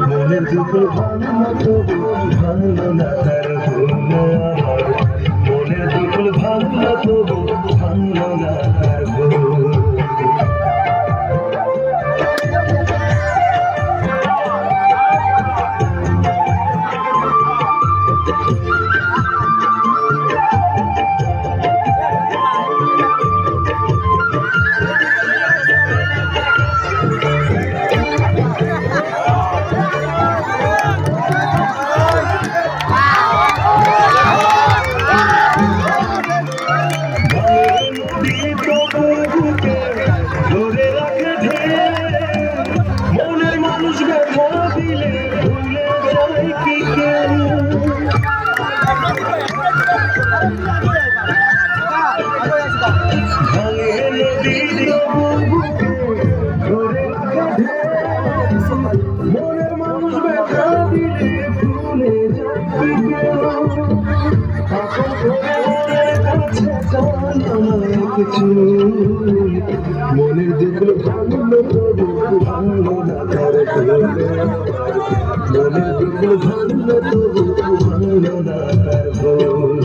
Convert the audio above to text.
মনের দুটো ভালো না তার ভুল আমার, মনের দুটো ভালো তবু ভালো না তার ভুল। মনের মানুষ ব্যথা দিলে ভুলে যাবে কিছু, মনের দুটো ভালো তবু ভালো না তার ভুল, মনের দুটো ভালো তবু ভালো না তার ভুল।